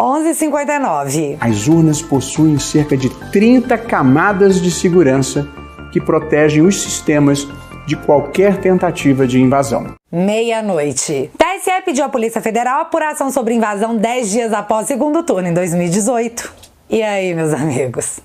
11h59. As urnas possuem cerca de 30 camadas de segurança que protegem os sistemas de qualquer tentativa de invasão. Meia-noite. TSE pediu à Polícia Federal apuração sobre invasão 10 dias após o segundo turno em 2018. E aí, meus amigos?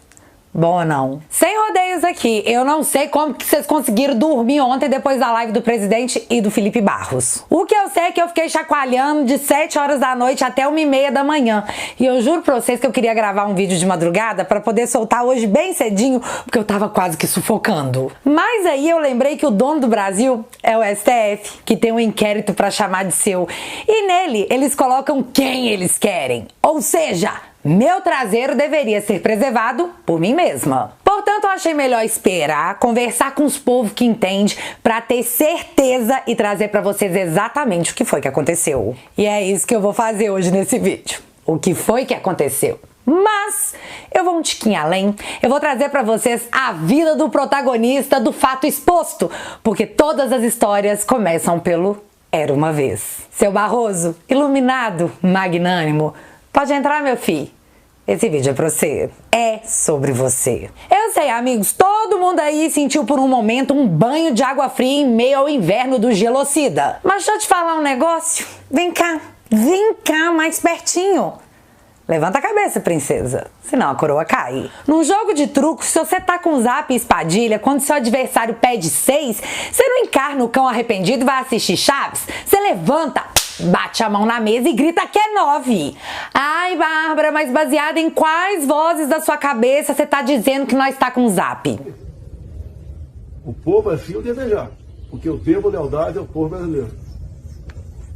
Bom ou não? Sem rodeios aqui, eu não sei como que vocês conseguiram dormir ontem depois da live do presidente e do Felipe Barros. O que eu sei é que eu fiquei chacoalhando de 7 horas da noite até 1h30 da manhã. E eu juro pra vocês que eu queria gravar um vídeo de madrugada pra poder soltar hoje bem cedinho, porque eu tava quase que sufocando. Mas aí eu lembrei que o dono do Brasil é o STF, que tem um inquérito pra chamar de seu. E nele, eles colocam quem eles querem. Ou seja, meu traseiro deveria ser preservado por mim mesma. Portanto, eu achei melhor esperar, conversar com os povos que entendem, pra ter certeza e trazer pra vocês exatamente o que foi que aconteceu. E é isso que eu vou fazer hoje nesse vídeo. O que foi que aconteceu? Mas eu vou um tiquinho além, eu vou trazer pra vocês a vida do protagonista do fato exposto, porque todas as histórias começam pelo Era Uma Vez. Seu Barroso, iluminado, magnânimo, pode entrar, meu filho. Esse vídeo é pra você. É sobre você. Eu sei, amigos, todo mundo aí sentiu por um momento um banho de água fria em meio ao inverno do gelocida. Mas deixa eu te falar um negócio. Vem cá mais pertinho. Levanta a cabeça, princesa, senão a coroa cai. Num jogo de truco, se você tá com zap e espadilha, quando seu adversário pede 6, você não encarna o cão arrependido e vai assistir Chaves? Você levanta, bate a mão na mesa e grita que é 9. Ai, Bárbara, mas baseada em quais vozes da sua cabeça você tá dizendo que nós tá com zap? O povo assim o desejar, porque eu devo lealdade ao povo brasileiro.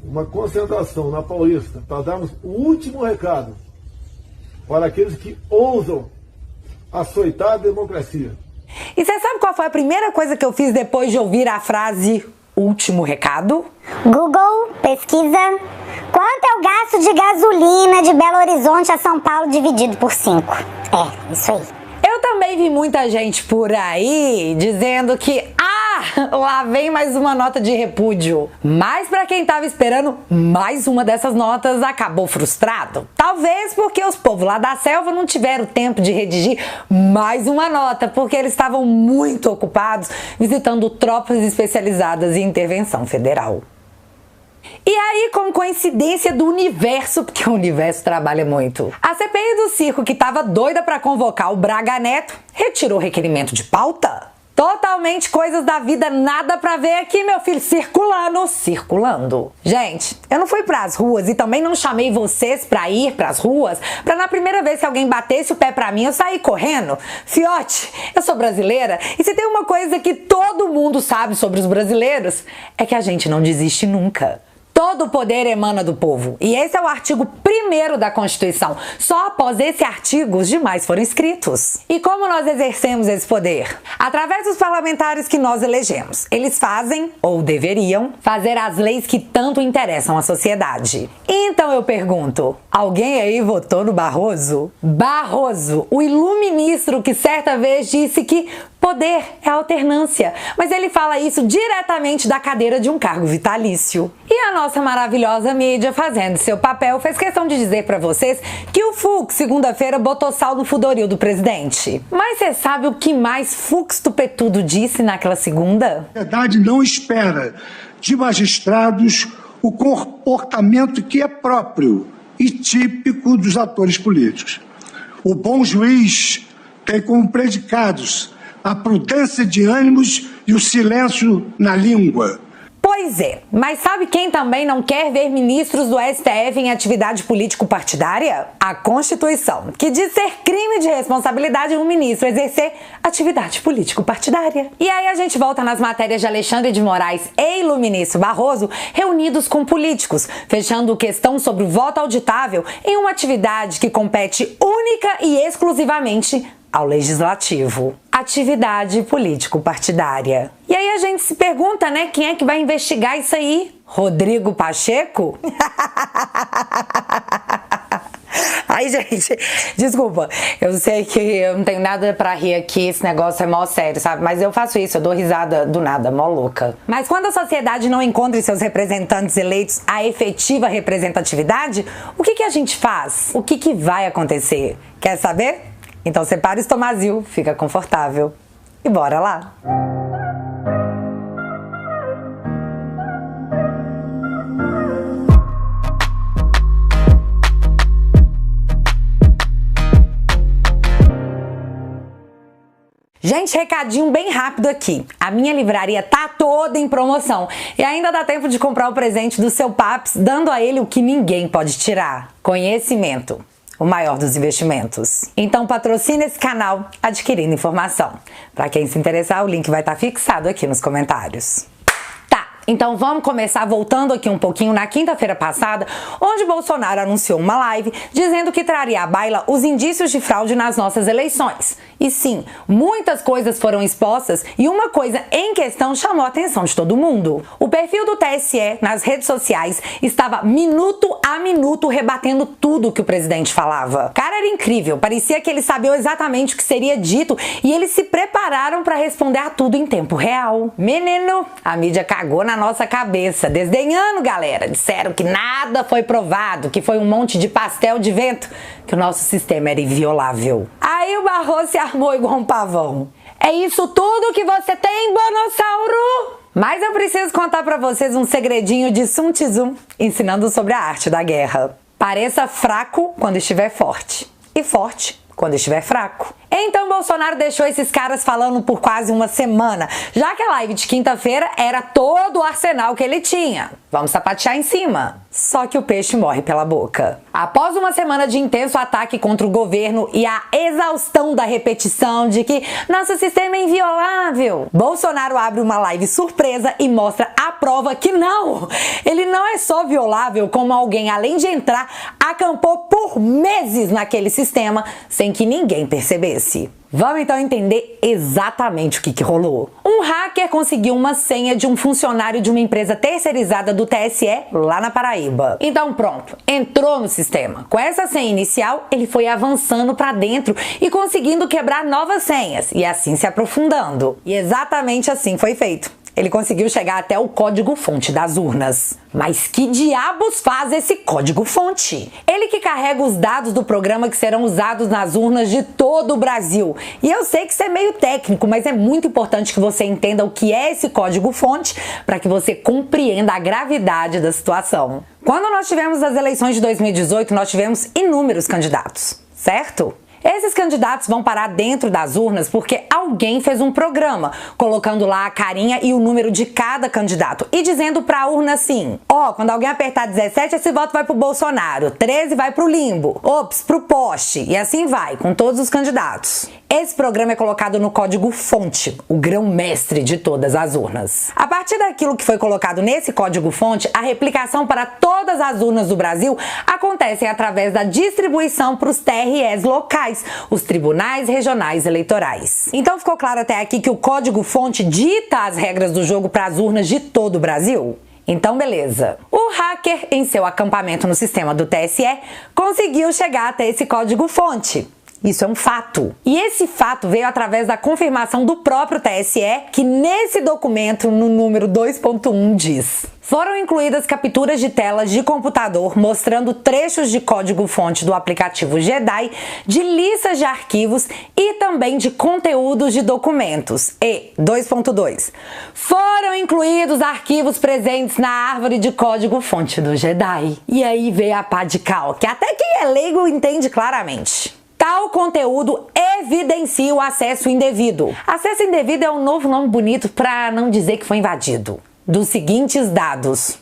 Uma concentração na Paulista para darmos o último recado para aqueles que ousam açoitar a democracia. E você sabe qual foi a primeira coisa que eu fiz depois de ouvir a frase último recado? Google, pesquisa, quanto é o gasto de gasolina de Belo Horizonte a São Paulo dividido por 5? É, isso aí. Eu também vi muita gente por aí dizendo que lá vem mais uma nota de repúdio. Mas pra quem tava esperando mais uma dessas notas, acabou frustrado. Talvez porque os povos lá da selva não tiveram tempo de redigir mais uma nota, porque eles estavam muito ocupados visitando tropas especializadas em intervenção federal. E aí, como coincidência do universo, porque o universo trabalha muito, a CPI do circo, que tava doida pra convocar o Braga Neto, retirou o requerimento de pauta. Totalmente coisas da vida, nada pra ver aqui, meu filho, circulando. Gente, eu não fui pras ruas e também não chamei vocês pra ir pras ruas pra na primeira vez que alguém batesse o pé pra mim eu sair correndo. Fiote, eu sou brasileira e se tem uma coisa que todo mundo sabe sobre os brasileiros é que a gente não desiste nunca. Todo o poder emana do povo. E esse é o artigo 1º da Constituição. Só após esse artigo, os demais foram escritos. E como nós exercemos esse poder? Através dos parlamentares que nós elegemos. Eles fazem, ou deveriam, fazer as leis que tanto interessam à sociedade. Então eu pergunto, alguém aí votou no Barroso? Barroso, o iluministro que certa vez disse que poder é alternância, mas ele fala isso diretamente da cadeira de um cargo vitalício. E a nossa maravilhosa mídia, fazendo seu papel, fez questão de dizer pra vocês que o Fux, segunda-feira, botou sal no fudoril do presidente. Mas você sabe o que mais Fux Tupetudo disse naquela segunda? A sociedade não espera de magistrados o comportamento que é próprio e típico dos atores políticos. O bom juiz tem como predicados a prudência de ânimos e o silêncio na língua. Pois é, mas sabe quem também não quer ver ministros do STF em atividade político-partidária? A Constituição, que diz ser crime de responsabilidade um ministro exercer atividade político-partidária. E aí a gente volta nas matérias de Alexandre de Moraes e iluministro Barroso reunidos com políticos, fechando questão sobre o voto auditável em uma atividade que compete única e exclusivamente ao Legislativo. Atividade político-partidária. E aí a gente se pergunta, né, quem é que vai investigar isso aí? Rodrigo Pacheco? Ai, Ai, gente, desculpa. Eu sei que eu não tenho nada pra rir aqui, esse negócio é mó sério, sabe? Mas eu faço isso, eu dou risada do nada, mó louca. Mas quando a sociedade não encontra em seus representantes eleitos a efetiva representatividade, o que a gente faz? O que vai acontecer? Quer saber? Então separa o estomazil, fica confortável e bora lá! Gente, recadinho bem rápido aqui. A minha livraria tá toda em promoção e ainda dá tempo de comprar o presente do seu Paps, dando a ele o que ninguém pode tirar: conhecimento, o maior dos investimentos. Então patrocina esse canal adquirindo informação. Para quem se interessar, o link vai estar fixado aqui nos comentários. Então vamos começar voltando aqui um pouquinho na quinta-feira passada, onde Bolsonaro anunciou uma live dizendo que traria à baila os indícios de fraude nas nossas eleições. E sim, muitas coisas foram expostas e uma coisa em questão chamou a atenção de todo mundo. O perfil do TSE nas redes sociais estava minuto a minuto rebatendo tudo que o presidente falava. Cara, era incrível, parecia que eles sabiam exatamente o que seria dito e eles se prepararam para responder a tudo em tempo real. Menino, a mídia cagou na nossa cabeça, desdenhando, galera. Disseram que nada foi provado, que foi um monte de pastel de vento, que o nosso sistema era inviolável. Aí o Barroso se armou igual um pavão. É isso tudo que você tem, Bonossauro? Mas eu preciso contar pra vocês um segredinho de Sun Tzu, ensinando sobre a arte da guerra. Pareça fraco quando estiver forte, e forte quando estiver fraco. Então Bolsonaro deixou esses caras falando por quase uma semana, já que a live de quinta-feira era todo o arsenal que ele tinha. Vamos sapatear em cima. Só que o peixe morre pela boca. Após uma semana de intenso ataque contra o governo e a exaustão da repetição de que nosso sistema é inviolável, Bolsonaro abre uma live surpresa e mostra a prova que não! Ele não é só violável, como alguém, além de entrar, acampou por meses naquele sistema sem que ninguém percebesse. Vamos então entender exatamente o que rolou. Um hacker conseguiu uma senha de um funcionário de uma empresa terceirizada do TSE lá na Paraíba. Então pronto, entrou no sistema. Com essa senha inicial, ele foi avançando para dentro e conseguindo quebrar novas senhas e assim se aprofundando. E exatamente assim foi feito. Ele conseguiu chegar até o código-fonte das urnas. Mas que diabos faz esse código-fonte? Ele que carrega os dados do programa que serão usados nas urnas de todo o Brasil. E eu sei que isso é meio técnico, mas é muito importante que você entenda o que é esse código-fonte para que você compreenda a gravidade da situação. Quando nós tivemos as eleições de 2018, nós tivemos inúmeros candidatos, certo? Esses candidatos vão parar dentro das urnas porque alguém fez um programa, colocando lá a carinha e o número de cada candidato e dizendo pra urna assim: ó, quando alguém apertar 17, esse voto vai pro Bolsonaro, 13 vai pro limbo, ops, pro poste, e assim vai, com todos os candidatos. Esse programa é colocado no código-fonte, o grão-mestre de todas as urnas. A partir daquilo que foi colocado nesse código-fonte, a replicação para todas as urnas do Brasil acontece através da distribuição para os TREs locais, os Tribunais Regionais Eleitorais. Então ficou claro até aqui que o código-fonte dita as regras do jogo para as urnas de todo o Brasil? Então beleza. O hacker, em seu acampamento no sistema do TSE, conseguiu chegar até esse código-fonte. Isso é um fato. E esse fato veio através da confirmação do próprio TSE, que nesse documento, no número 2.1, diz: foram incluídas capturas de telas de computador mostrando trechos de código-fonte do aplicativo JEDI, de listas de arquivos e também de conteúdos de documentos. E 2.2. Foram incluídos arquivos presentes na árvore de código-fonte do JEDI. E aí veio a pá de cal, que até quem é leigo entende claramente. Tal conteúdo evidencia o acesso indevido. Acesso indevido é um novo nome bonito para não dizer que foi invadido. Dos seguintes dados: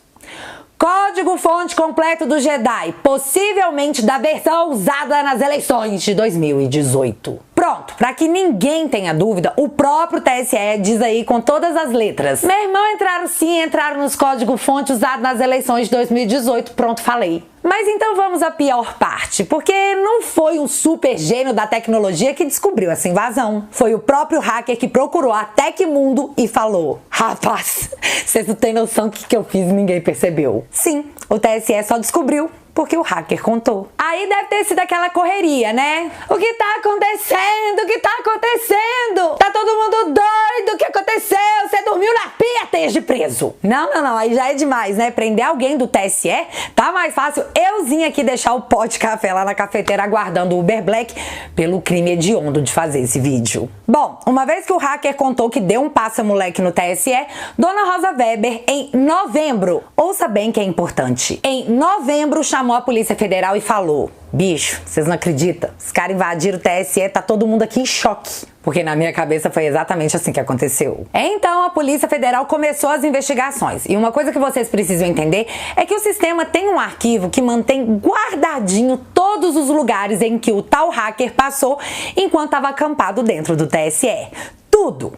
código-fonte completo do JEDI, possivelmente da versão usada nas eleições de 2018. Pronto, para que ninguém tenha dúvida, o próprio TSE diz aí com todas as letras: meu irmão, entraram nos código-fonte usados nas eleições de 2018. Pronto, falei. Mas então vamos à pior parte, porque não foi um super gênio da tecnologia que descobriu essa invasão. Foi o próprio hacker que procurou a Tecmundo e falou: rapaz, vocês não têm noção do que eu fiz e ninguém percebeu. Sim, o TSE só descobriu porque o hacker contou. Aí deve ter sido aquela correria, né? O que tá acontecendo? O que tá acontecendo? Tá todo mundo doido? O que aconteceu? Você dormiu na pia, esteja preso. Não, aí já é demais, né? Prender alguém do TSE, tá mais fácil euzinha aqui deixar o pó de café lá na cafeteira aguardando o Uber Black pelo crime hediondo de fazer esse vídeo. Bom, uma vez que o hacker contou que deu um passa-moleque no TSE, Dona Rosa Weber, em novembro, ouça bem que é importante, em novembro chamou a Polícia Federal e falou: bicho, vocês não acreditam? Os caras invadiram o TSE, tá todo mundo aqui em choque. Porque na minha cabeça foi exatamente assim que aconteceu. Então a Polícia Federal começou as investigações. E uma coisa que vocês precisam entender é que o sistema tem um arquivo que mantém guardadinho todos os lugares em que o tal hacker passou enquanto estava acampado dentro do TSE. Tudo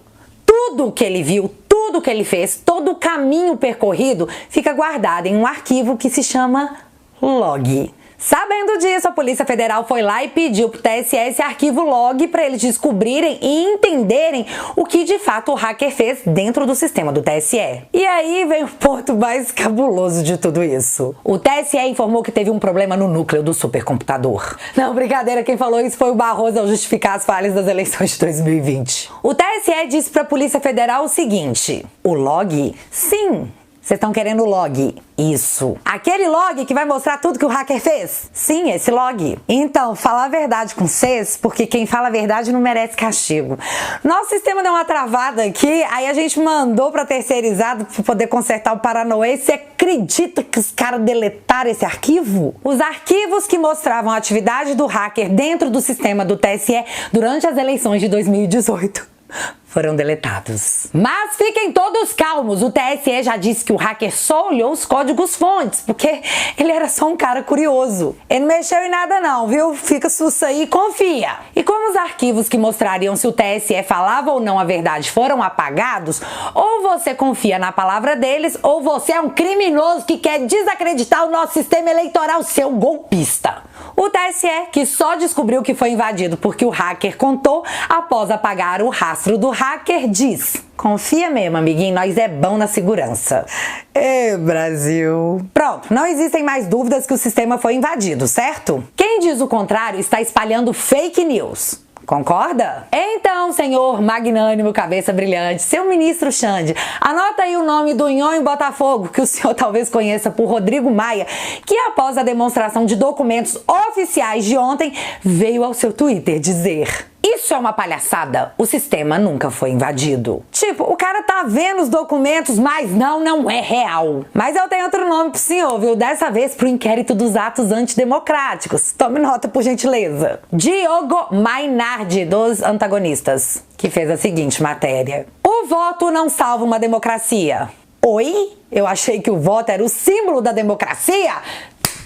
que ele viu, tudo que ele fez, todo o caminho percorrido fica guardado em um arquivo que se chama log. Sabendo disso, a Polícia Federal foi lá e pediu pro TSE esse arquivo log para eles descobrirem e entenderem o que de fato o hacker fez dentro do sistema do TSE. E aí vem o ponto mais cabuloso de tudo isso. O TSE informou que teve um problema no núcleo do supercomputador. Não, brincadeira, quem falou isso foi o Barroso ao justificar as falhas das eleições de 2020. O TSE disse pra Polícia Federal o seguinte: o log? Sim. Vocês estão querendo o log? Isso. Aquele log que vai mostrar tudo que o hacker fez? Sim, esse log. Então, falar a verdade com vocês, porque quem fala a verdade não merece castigo. Nosso sistema deu uma travada aqui, aí a gente mandou para terceirizado para poder consertar o Paranoia. Você acredita que os caras deletaram esse arquivo? Os arquivos que mostravam a atividade do hacker dentro do sistema do TSE durante as eleições de 2018 foram deletados. Mas fiquem todos calmos, o TSE já disse que o hacker só olhou os códigos fontes, porque ele era só um cara curioso. Ele não mexeu em nada não, viu? Fica sussa aí e confia. E como os arquivos que mostrariam se o TSE falava ou não a verdade foram apagados, ou você confia na palavra deles, ou você é um criminoso que quer desacreditar o nosso sistema eleitoral, seu golpista. O TSE, que só descobriu que foi invadido porque o hacker contou, após apagar o rastro do hacker, diz: confia mesmo, amiguinho, nós é bom na segurança. Brasil. Pronto, não existem mais dúvidas que o sistema foi invadido, certo? Quem diz o contrário está espalhando fake news. Concorda? Então, senhor magnânimo, cabeça brilhante, seu ministro Xande, anota aí o nome do Nhonho Botafogo, que o senhor talvez conheça por Rodrigo Maia, que após a demonstração de documentos oficiais de ontem, veio ao seu Twitter dizer: isso é uma palhaçada, o sistema nunca foi invadido. Tipo, o cara tá vendo os documentos, mas não é real. Mas eu tenho outro nome pro senhor, viu? Dessa vez pro inquérito dos atos antidemocráticos. Tome nota, por gentileza. Diogo Mainardi, dos antagonistas, que fez a seguinte matéria: o voto não salva uma democracia. Oi? Eu achei que o voto era o símbolo da democracia?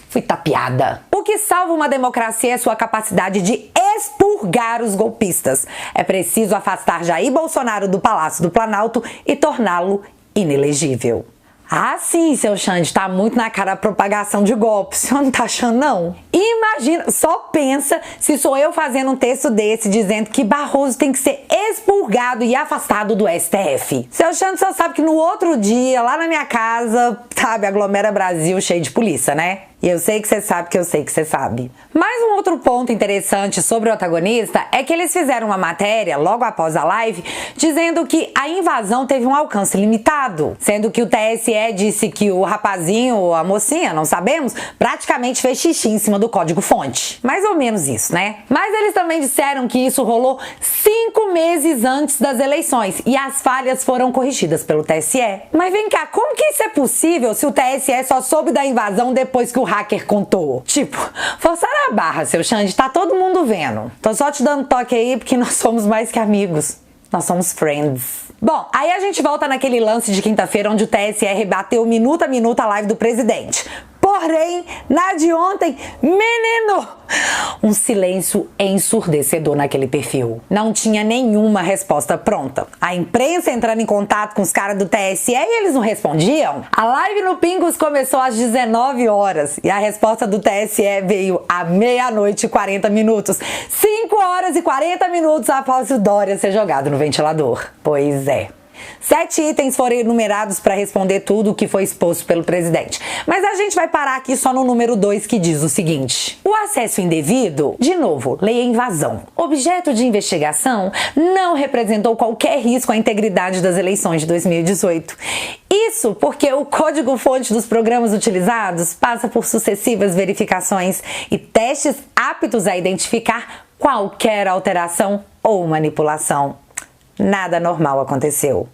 Fui tapeada. O que salva uma democracia é sua capacidade de expurgar os golpistas. É preciso afastar Jair Bolsonaro do Palácio do Planalto e torná-lo inelegível. Ah, sim, seu Xande, tá muito na cara a propagação de golpes. O senhor não tá achando, não? Imagina, só pensa se sou eu fazendo um texto desse dizendo que Barroso tem que ser expurgado e afastado do STF. Seu Xande só sabe que no outro dia, lá na minha casa, sabe, aglomera Brasil cheio de polícia, né? E eu sei que você sabe que eu sei que você sabe. Mas um outro ponto interessante sobre o antagonista é que eles fizeram uma matéria, logo após a live, dizendo que a invasão teve um alcance limitado, sendo que o TSE disse que o rapazinho ou a mocinha, não sabemos, praticamente fez xixi em cima do código-fonte. Mais ou menos isso, né? Mas eles também disseram que isso rolou 5 meses antes das eleições e as falhas foram corrigidas pelo TSE. Mas vem cá, como que isso é possível se o TSE só soube da invasão depois que o hacker contou? Tipo, forçaram a barra, seu Xande, tá todo mundo vendo. Tô só te dando toque aí porque nós somos mais que amigos. Nós somos friends. Bom, aí a gente volta naquele lance de quinta-feira onde o TSE rebateu minuto a minuto a live do presidente. Porém, na de ontem, menino, um silêncio ensurdecedor naquele perfil. Não tinha nenhuma resposta pronta. A imprensa entrando em contato com os caras do TSE e eles não respondiam. A live no Pingos começou às 19 horas e a resposta do TSE veio à 00:40. 5 horas e 40 minutos após o Dória ser jogado no ventilador. Pois é. 7 itens foram enumerados para responder tudo o que foi exposto pelo presidente. Mas a gente vai parar aqui só no número 2, que diz o seguinte: o acesso indevido, de novo, lei é invasão. Objeto de investigação, não representou qualquer risco à integridade das eleições de 2018. Isso porque o código-fonte dos programas utilizados passa por sucessivas verificações e testes aptos a identificar qualquer alteração ou manipulação. Nada normal aconteceu.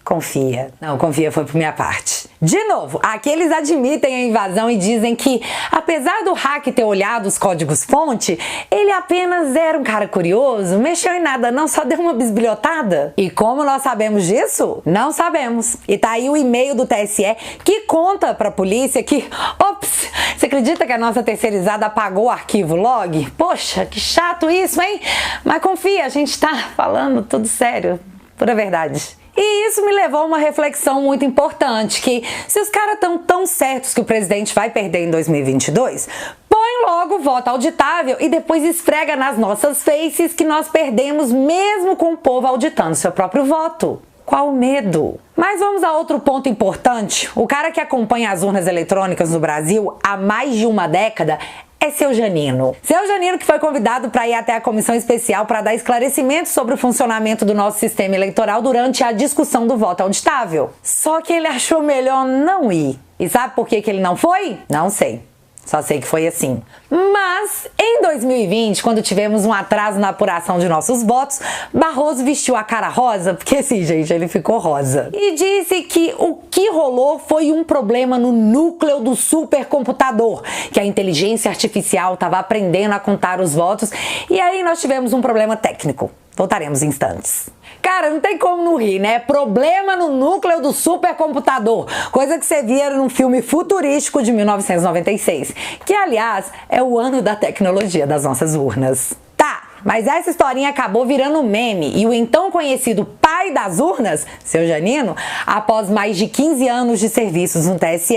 Confia. Não, confia foi por minha parte. De novo, aqui eles admitem a invasão e dizem que, apesar do hacker ter olhado os códigos-fonte, ele apenas era um cara curioso, mexeu em nada não, só deu uma bisbilhotada. E como nós sabemos disso? Não sabemos. E tá aí o e-mail do TSE que conta pra polícia que, ops, você acredita que a nossa terceirizada apagou o arquivo log? Poxa, que chato isso, hein? Mas confia, a gente tá falando tudo sério, pura verdade. E isso me levou a uma reflexão muito importante, que se os caras estão tão certos que o presidente vai perder em 2022, põe logo o voto auditável e depois esfrega nas nossas faces que nós perdemos mesmo com o povo auditando seu próprio voto. Qual o medo? Mas vamos a outro ponto importante. O cara que acompanha as urnas eletrônicas no Brasil há mais de uma década é Seu Janino. Seu Janino que foi convidado para ir até a comissão especial para dar esclarecimentos sobre o funcionamento do nosso sistema eleitoral durante a discussão do voto auditável. Só que ele achou melhor não ir. E sabe por que ele não foi? Não sei. Só sei que foi assim. Mas, em 2020, quando tivemos um atraso na apuração de nossos votos, Barroso vestiu a cara rosa, porque sim, gente, ele ficou rosa. E disse que o que rolou foi um problema no núcleo do supercomputador, que a inteligência artificial estava aprendendo a contar os votos, e aí nós tivemos um problema técnico. Voltaremos em instantes. Cara, não tem como não rir, né? Problema no núcleo do supercomputador. Coisa que você via num filme futurístico de 1996. Que, aliás, é o ano da tecnologia das nossas urnas. Tá, mas essa historinha acabou virando meme. E o então conhecido pai das urnas, Seu Janino, após mais de 15 anos de serviços no TSE,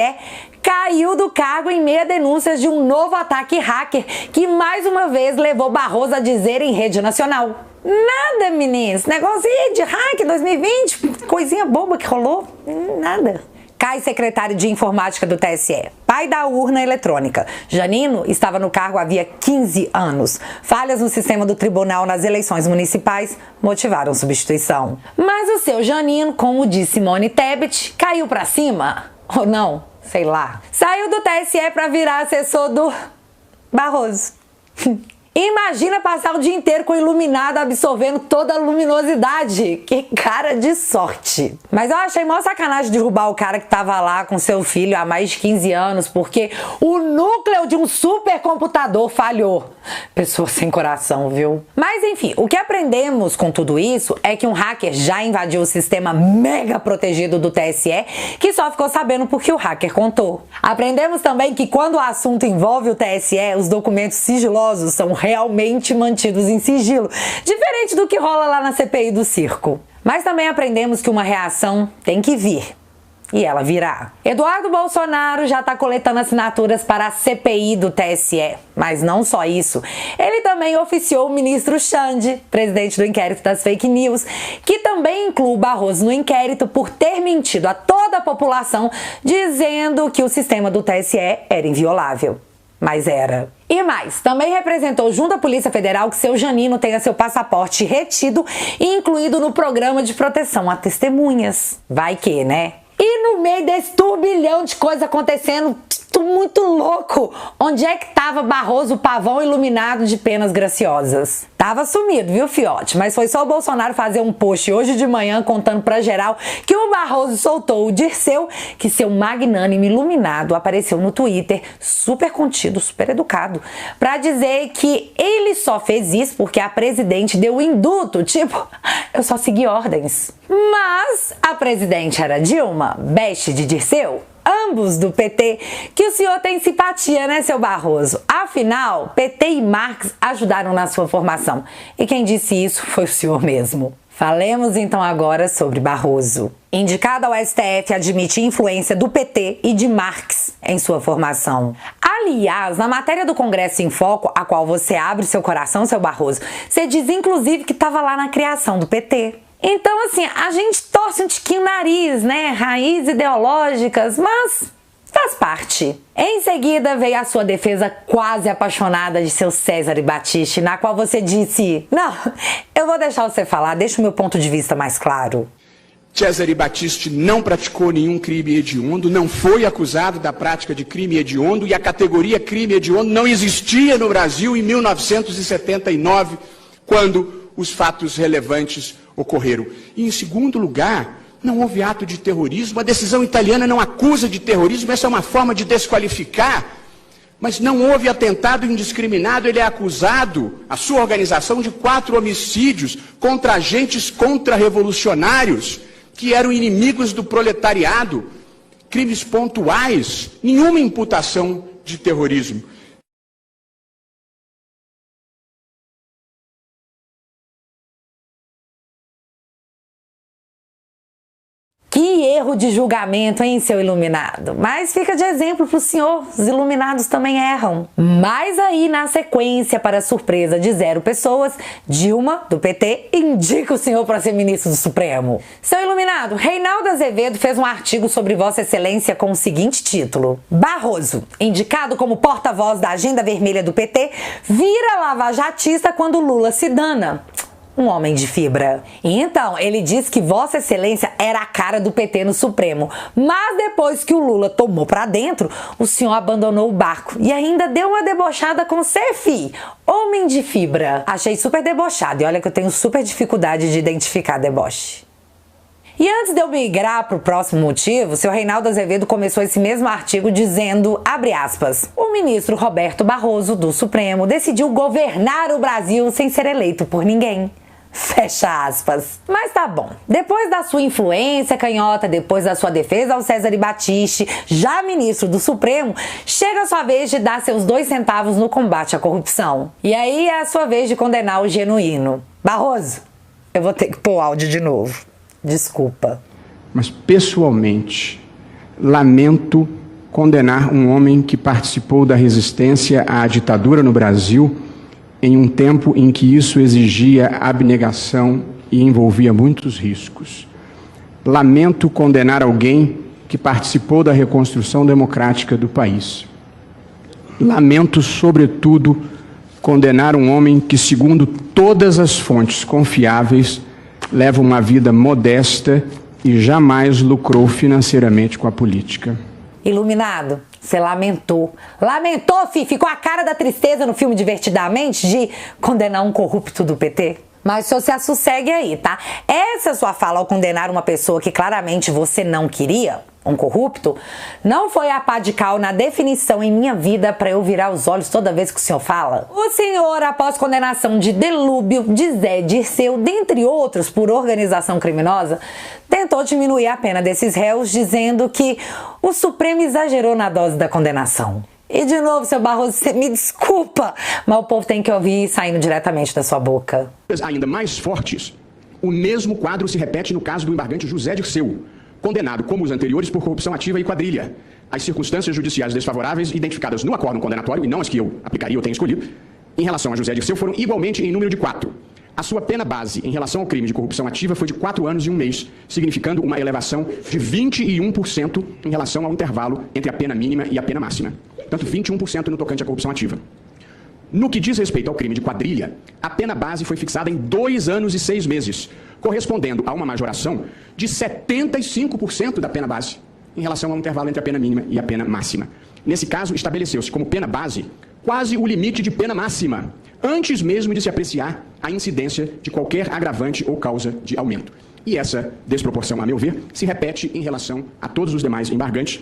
caiu do cargo em meio a denúncias de um novo ataque hacker que mais uma vez levou Barroso a dizer em rede nacional: nada, meninos, negócio aí de hack 2020, coisinha boba que rolou, nada. Cai secretário de informática do TSE, pai da urna eletrônica. Janino estava no cargo havia 15 anos. Falhas no sistema do tribunal nas eleições municipais motivaram substituição. Mas o Seu Janino, como disse Simone Tebet, caiu pra cima? Ou não? Sei lá. Saiu do TSE pra virar assessor do Barroso. Imagina passar o dia inteiro com o iluminado absorvendo toda a luminosidade. Que cara de sorte. Mas eu achei mó sacanagem derrubar o cara que tava lá com seu filho há mais de 15 anos, porque o núcleo de um supercomputador falhou. Pessoa sem coração, viu? Mas enfim, o que aprendemos com tudo isso é que um hacker já invadiu o sistema mega protegido do TSE, que só ficou sabendo porque o hacker contou. Aprendemos também que quando o assunto envolve o TSE, os documentos sigilosos são realmente mantidos em sigilo, diferente do que rola lá na CPI do circo. Mas também aprendemos que uma reação tem que vir. E ela virá. Eduardo Bolsonaro já está coletando assinaturas para a CPI do TSE. Mas não só isso. Ele também oficiou o ministro Xande, presidente do inquérito das fake news, que também inclui o Barroso no inquérito por ter mentido a toda a população, dizendo que o sistema do TSE era inviolável. Mas era. E mais, também representou junto à Polícia Federal que Seu Janino tenha seu passaporte retido e incluído no programa de proteção a testemunhas. Vai que, né? E no meio desse turbilhão de coisas acontecendo, muito louco, onde é que tava Barroso, o pavão iluminado de penas graciosas? Tava sumido, viu, fiote? Mas foi só o Bolsonaro fazer um post hoje de manhã contando pra geral que o Barroso soltou o Dirceu, que seu magnânimo iluminado apareceu no Twitter, super contido, super educado, pra dizer que ele só fez isso porque a presidente deu o induto, tipo, eu só segui ordens. Mas a presidente era Dilma, beste de Dirceu, ambos do PT, que o senhor tem simpatia, né, seu Barroso? Afinal, PT e Marx ajudaram na sua formação. E quem disse isso foi o senhor mesmo. Falemos então agora sobre Barroso. Indicado ao STF, admite influência do PT e de Marx em sua formação. Aliás, na matéria do Congresso em Foco, a qual você abre seu coração, seu Barroso, você diz inclusive que estava lá na criação do PT. Então, assim, a gente torce um tiquinho o nariz, né? Raízes ideológicas, mas faz parte. Em seguida veio a sua defesa quase apaixonada de seu Cesare Battisti, na qual você disse: não, eu vou deixar você falar, deixa o meu ponto de vista mais claro. Cesare Battisti não praticou nenhum crime hediondo, não foi acusado da prática de crime hediondo e a categoria crime hediondo não existia no Brasil em 1979, quando os fatos relevantes ocorreram. E, em segundo lugar, não houve ato de terrorismo. A decisão italiana não acusa de terrorismo, essa é uma forma de desqualificar. Mas não houve atentado indiscriminado, ele é acusado, a sua organização, de 4 homicídios contra agentes contra-revolucionários, que eram inimigos do proletariado, crimes pontuais, nenhuma imputação de terrorismo. Que erro de julgamento, hein, seu iluminado? Mas fica de exemplo pro senhor, os iluminados também erram. Mas aí, na sequência, para surpresa de 0 pessoas, Dilma, do PT, indica o senhor para ser ministro do Supremo. Seu iluminado, Reinaldo Azevedo fez um artigo sobre Vossa Excelência com o seguinte título: Barroso, indicado como porta-voz da agenda vermelha do PT, vira lavajatista quando Lula se dana. Um homem de fibra. Então, ele disse que Vossa Excelência era a cara do PT no Supremo, mas depois que o Lula tomou pra dentro, o senhor abandonou o barco e ainda deu uma debochada com você, fi. Homem de fibra. Achei super debochado e olha que eu tenho super dificuldade de identificar deboche. E antes de eu migrar para o próximo motivo, seu Reinaldo Azevedo começou esse mesmo artigo dizendo, abre aspas, o ministro Roberto Barroso, do Supremo, decidiu governar o Brasil sem ser eleito por ninguém. Fecha aspas. Mas tá bom. Depois da sua influência canhota, depois da sua defesa ao Cesare Battisti, já ministro do Supremo, chega a sua vez de dar seus 2 centavos no combate à corrupção. E aí é a sua vez de condenar o genuíno. Barroso, eu vou ter que pôr o áudio de novo. Desculpa. Mas, pessoalmente, lamento condenar um homem que participou da resistência à ditadura no Brasil em um tempo em que isso exigia abnegação e envolvia muitos riscos. Lamento condenar alguém que participou da reconstrução democrática do país. Lamento, sobretudo, condenar um homem que, segundo todas as fontes confiáveis, leva uma vida modesta e jamais lucrou financeiramente com a política. Iluminado, você lamentou. Lamentou, fi? Ficou a cara da tristeza no filme Divertidamente de condenar um corrupto do PT? Mas o senhor se assossegue aí, tá? Essa sua fala ao condenar uma pessoa que claramente você não queria, um corrupto, não foi a pá de cal na definição em minha vida para eu virar os olhos toda vez que o senhor fala? O senhor, após condenação de Delúbio, de Zé Dirceu, dentre outros, por organização criminosa, tentou diminuir a pena desses réus, dizendo que o Supremo exagerou na dose da condenação. E de novo, seu Barroso, você me desculpa, mas o povo tem que ouvir saindo diretamente da sua boca. Ainda mais fortes, o mesmo quadro se repete no caso do embargante José Dirceu, condenado, como os anteriores, por corrupção ativa e quadrilha. As circunstâncias judiciais desfavoráveis identificadas no acórdão condenatório, e não as que eu aplicaria ou tenho escolhido, em relação a José Dirceu, foram igualmente em número de 4. A sua pena base em relação ao crime de corrupção ativa foi de 4 anos e 1 mês, significando uma elevação de 21% em relação ao intervalo entre a pena mínima e a pena máxima. Portanto, 21% no tocante à corrupção ativa. No que diz respeito ao crime de quadrilha, a pena base foi fixada em 2 anos e 6 meses, correspondendo a uma majoração de 75% da pena base, em relação ao intervalo entre a pena mínima e a pena máxima. Nesse caso, estabeleceu-se como pena base quase o limite de pena máxima, antes mesmo de se apreciar a incidência de qualquer agravante ou causa de aumento. E essa desproporção, a meu ver, se repete em relação a todos os demais embargantes.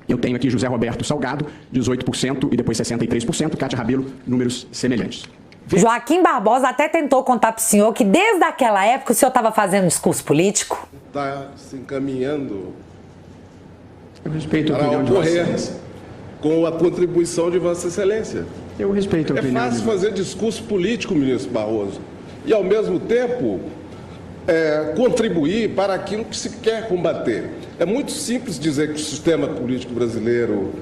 Eu tenho aqui José Roberto Salgado, 18% e depois 63%, Cátia Rabelo, números semelhantes. Joaquim Barbosa até tentou contar pro senhor que desde aquela época o senhor estava fazendo discurso político. Está se encaminhando Eu respeito a para opinião de Vossa ocorrer Excelência. com a contribuição de Vossa Excelência. Eu respeito a É opinião fácil de fazer discurso político, ministro Barroso, e ao mesmo tempo contribuir para aquilo que se quer combater. É muito simples dizer que o sistema político brasileiro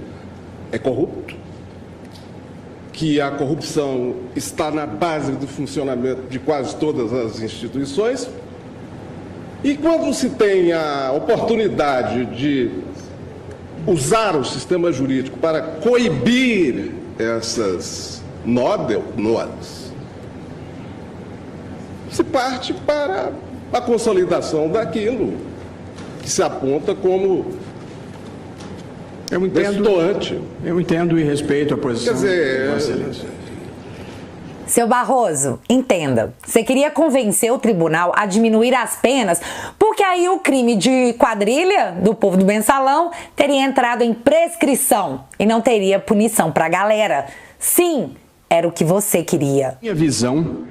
é corrupto, que a corrupção está na base do funcionamento de quase todas as instituições, E quando se tem a oportunidade de usar o sistema jurídico para coibir essas nodas, se parte para a consolidação daquilo que se aponta como destoante. Eu entendo e respeito a posição. Quer dizer, Seu Barroso, entenda, você queria convencer o tribunal a diminuir as penas, porque aí o crime de quadrilha do povo do mensalão teria entrado em prescrição e não teria punição pra galera. Sim, era o que você queria. Minha visão,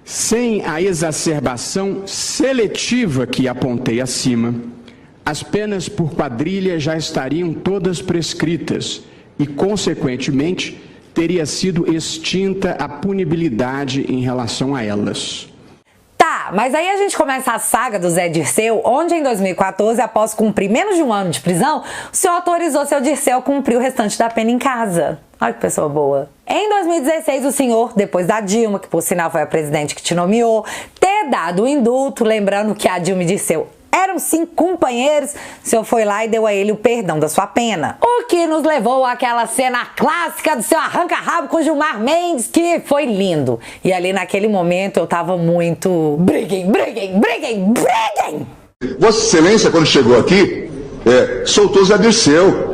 sem a exacerbação seletiva que apontei acima, as penas por quadrilha já estariam todas prescritas e, consequentemente, teria sido extinta a punibilidade em relação a elas. Tá, mas aí a gente começa a saga do Zé Dirceu, onde em 2014, após cumprir menos de 1 ano de prisão, o senhor autorizou seu Dirceu a cumprir o restante da pena em casa. Olha que pessoa boa. Em 2016, o senhor, depois da Dilma, que por sinal foi a presidente que te nomeou, ter dado o indulto, lembrando que a Dilma e Dirceu eram sim companheiros, o senhor foi lá e deu a ele o perdão da sua pena. O que nos levou àquela cena clássica do seu arranca-rabo com Gilmar Mendes, que foi lindo. E ali naquele momento eu tava muito... Briguem! Vossa Excelência, quando chegou aqui, soltou Zé Dirceu.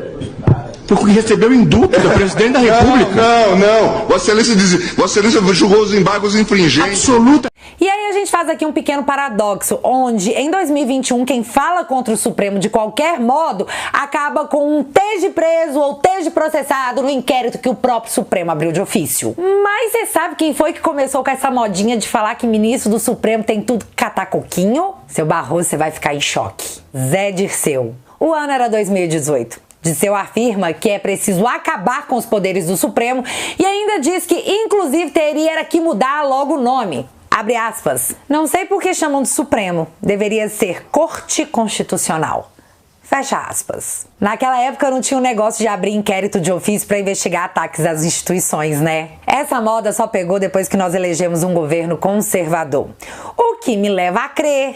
Porque recebeu indulto do presidente da República. Não. Vossa Excelência julgou os embargos infringentes. Absoluta. E aí a gente faz aqui um pequeno paradoxo, onde em 2021 quem fala contra o Supremo de qualquer modo acaba com um esteja preso ou esteja processado no inquérito que o próprio Supremo abriu de ofício. Mas você sabe quem foi que começou com essa modinha de falar que ministro do Supremo tem tudo catar coquinho? Seu Barroso, você vai ficar em choque. Zé Dirceu. O ano era 2018. Dirceu afirma que é preciso acabar com os poderes do Supremo e ainda diz que, inclusive, teria que mudar logo o nome. Abre aspas. Não sei por que chamam de Supremo. Deveria ser Corte Constitucional. Fecha aspas. Naquela época não tinha um negócio de abrir inquérito de ofício para investigar ataques às instituições, né? Essa moda só pegou depois que nós elegemos um governo conservador. O que me leva a crer,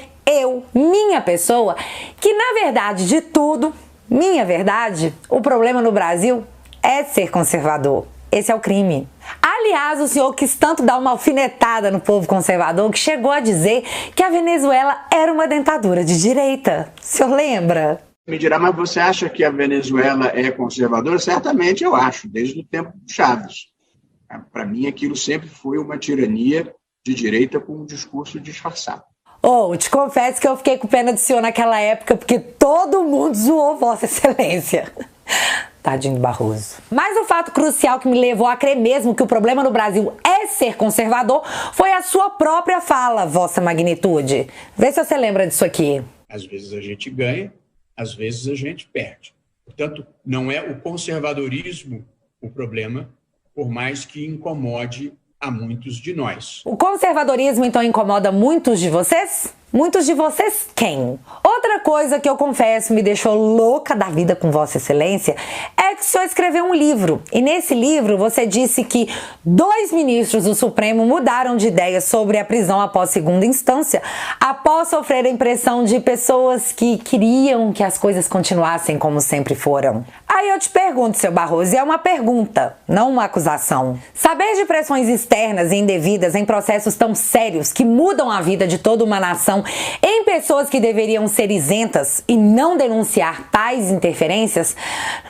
minha pessoa, que na verdade de tudo... Minha verdade, o problema no Brasil é ser conservador. Esse é o crime. Aliás, o senhor quis tanto dar uma alfinetada no povo conservador que chegou a dizer que a Venezuela era uma ditadura de direita. O senhor lembra? Me dirá, mas você acha que a Venezuela é conservadora? Certamente eu acho, desde o tempo de Chávez. Para mim, aquilo sempre foi uma tirania de direita com um discurso disfarçado. Te confesso que eu fiquei com pena do senhor naquela época, porque todo mundo zoou Vossa Excelência. Tadinho do Barroso. Mas o fato crucial que me levou a crer mesmo que o problema no Brasil é ser conservador foi a sua própria fala, Vossa Magnitude. Vê se você lembra disso aqui. Às vezes a gente ganha, às vezes a gente perde. Portanto, não é o conservadorismo o problema, por mais que incomode a muitos de nós. O conservadorismo, então, incomoda muitos de vocês? Muitos de vocês quem? Outra coisa que eu confesso me deixou louca da vida com Vossa Excelência é que o senhor escreveu um livro. E nesse livro você disse que 2 ministros do Supremo mudaram de ideia sobre a prisão após segunda instância, após sofrer a impressão de pessoas que queriam que as coisas continuassem como sempre foram. Aí eu te pergunto, seu Barroso, e é uma pergunta, não uma acusação. Saber de pressões externas e indevidas em processos tão sérios que mudam a vida de toda uma nação em pessoas que deveriam ser isentas e não denunciar tais interferências,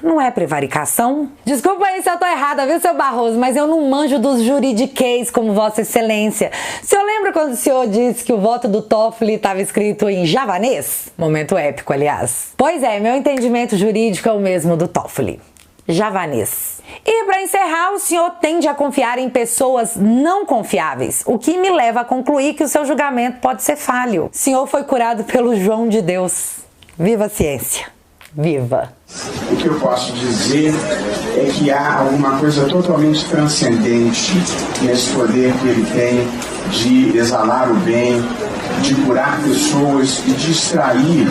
não é prevaricação? Desculpa aí se eu tô errada, viu, seu Barroso, mas eu não manjo dos juridiquês como Vossa Excelência. O senhor lembra quando o senhor disse que o voto do Toffoli estava escrito em javanês? Momento épico, aliás. Pois é, meu entendimento jurídico é o mesmo do Toffoli. Javanês. E para encerrar, o senhor tende a confiar em pessoas não confiáveis, o que me leva a concluir que o seu julgamento pode ser falho. O senhor foi curado pelo João de Deus. Viva a ciência. Viva! O que eu posso dizer é que há alguma coisa totalmente transcendente nesse poder que ele tem de exalar o bem, de curar pessoas e de extrair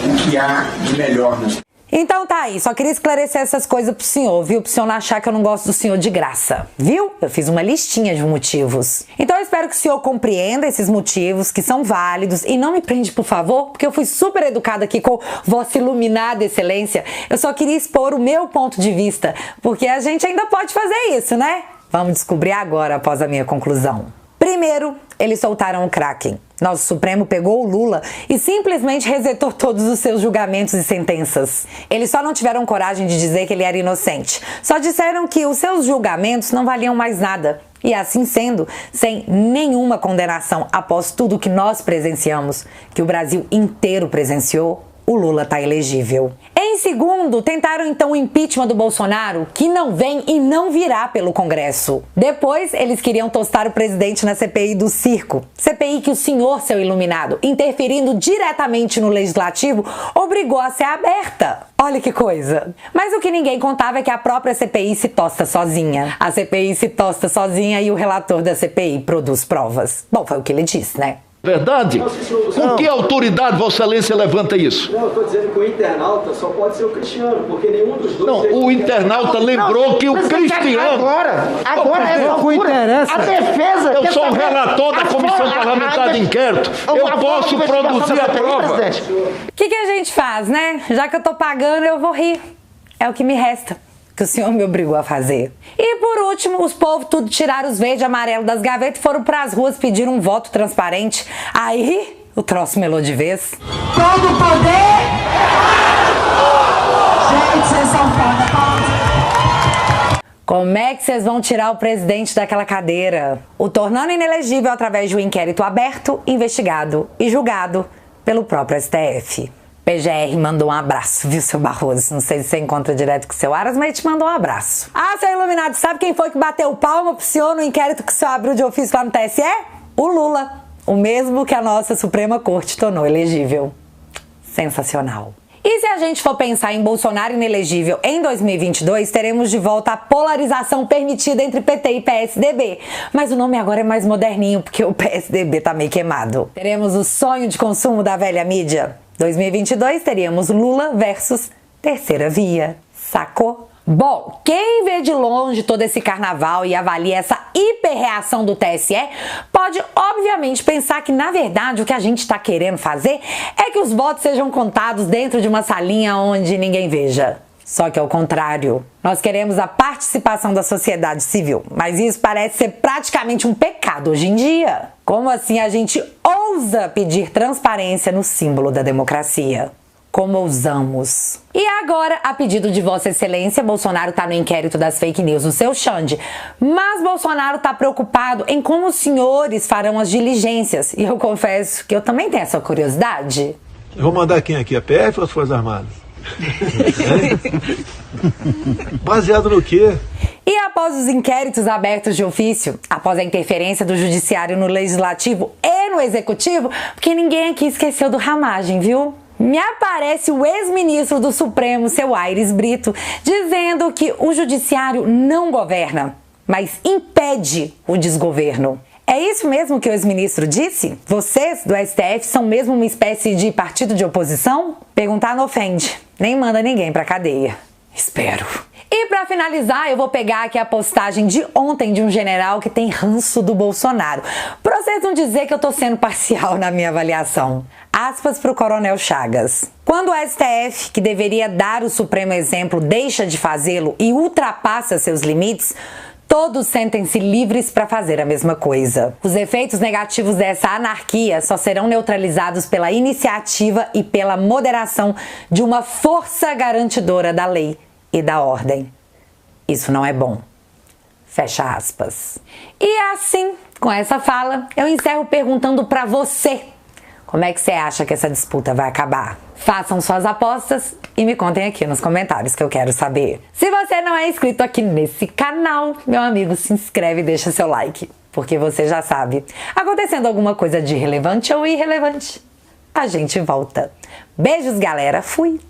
o que há de melhor nas pessoas. Então tá aí, só queria esclarecer essas coisas pro senhor, viu? Pro senhor não achar que eu não gosto do senhor de graça, viu? Eu fiz uma listinha de motivos. Então eu espero que o senhor compreenda esses motivos, que são válidos, e não me prende, por favor, porque eu fui super educada aqui com vossa iluminada excelência. Eu só queria expor o meu ponto de vista, porque a gente ainda pode fazer isso, né? Vamos descobrir agora, após a minha conclusão. Primeiro, eles soltaram o Kraken. Nosso Supremo pegou o Lula e simplesmente resetou todos os seus julgamentos e sentenças. Eles só não tiveram coragem de dizer que ele era inocente. Só disseram que os seus julgamentos não valiam mais nada. E assim sendo, sem nenhuma condenação após tudo que nós presenciamos, que o Brasil inteiro presenciou, o Lula tá elegível. Em segundo, tentaram então o impeachment do Bolsonaro, que não vem e não virá pelo Congresso. Depois, eles queriam tostar o presidente na CPI do circo. CPI que o senhor, seu iluminado, interferindo diretamente no legislativo, obrigou a ser aberta. Olha que coisa. Mas o que ninguém contava é que a própria CPI se tosta sozinha. A CPI se tosta sozinha e o relator da CPI produz provas. Bom, foi o que ele disse, né? Verdade? Com que autoridade Vossa Excelência levanta isso? Não, eu estou dizendo que o internauta só pode ser o Cristiano, porque nenhum dos dois... Não, o internauta lembrou que o Cristiano... Agora é o que interessa. A defesa... Eu sou o relator da Comissão Parlamentar de Inquérito. Eu posso produzir a prova. O que a gente faz, né? Já que eu tô pagando, eu vou rir. É o que me resta, que o senhor me obrigou a fazer. E por último, os povos tudo tiraram os verdes e amarelo das gavetas e foram pras ruas pedir um voto transparente. Aí, o troço melou de vez. Todo poder... Gente, vocês são foda. Como é que vocês vão tirar o presidente daquela cadeira? O tornando inelegível através de um inquérito aberto, investigado e julgado pelo próprio STF. PGR mandou um abraço, viu, seu Barroso? Não sei se você encontra direto com o seu Aras, mas ele te mandou um abraço. Ah, seu iluminado, sabe quem foi que bateu palma pro senhor no inquérito que o senhor abriu de ofício lá no TSE? O Lula. O mesmo que a nossa Suprema Corte tornou elegível. Sensacional. E se a gente for pensar em Bolsonaro inelegível em 2022, teremos de volta a polarização permitida entre PT e PSDB. Mas o nome agora é mais moderninho, porque o PSDB tá meio queimado. Teremos o sonho de consumo da velha mídia. 2022 teríamos Lula versus Terceira Via. Sacou? Bom, quem vê de longe todo esse carnaval e avalia essa hiperreação do TSE, pode obviamente pensar que, na verdade, o que a gente está querendo fazer é que os votos sejam contados dentro de uma salinha onde ninguém veja. Só que ao contrário, nós queremos a participação da sociedade civil, mas isso parece ser praticamente um pecado hoje em dia. Como assim a gente ousa pedir transparência no símbolo da democracia? Como ousamos? E agora, a pedido de Vossa Excelência, Bolsonaro tá no inquérito das fake news do seu Xande. Mas Bolsonaro tá preocupado em como os senhores farão as diligências. E eu confesso que eu também tenho essa curiosidade. Eu vou mandar quem aqui? A PF ou as Forças Armadas? Baseado no quê? E após os inquéritos abertos de ofício, após a interferência do judiciário no legislativo e no executivo, porque ninguém aqui esqueceu do Ramagem, viu? Me aparece o ex-ministro do Supremo, seu Aires Brito, dizendo que o judiciário não governa, mas impede o desgoverno. É isso mesmo que o ex-ministro disse? Vocês, do STF, são mesmo uma espécie de partido de oposição? Perguntar não ofende, nem manda ninguém pra cadeia. Espero. E pra finalizar, eu vou pegar aqui a postagem de ontem de um general que tem ranço do Bolsonaro. Pra vocês não dizer que eu tô sendo parcial na minha avaliação. Aspas pro Coronel Chagas. Quando o STF, que deveria dar o supremo exemplo, deixa de fazê-lo e ultrapassa seus limites, todos sentem-se livres para fazer a mesma coisa. Os efeitos negativos dessa anarquia só serão neutralizados pela iniciativa e pela moderação de uma força garantidora da lei e da ordem. Isso não é bom. Fecha aspas. E assim, com essa fala, eu encerro perguntando para você: como é que você acha que essa disputa vai acabar? Façam suas apostas e me contem aqui nos comentários que eu quero saber. Se você não é inscrito aqui nesse canal, meu amigo, se inscreve e deixa seu like, porque você já sabe, acontecendo alguma coisa de relevante ou irrelevante, a gente volta. Beijos, galera. Fui!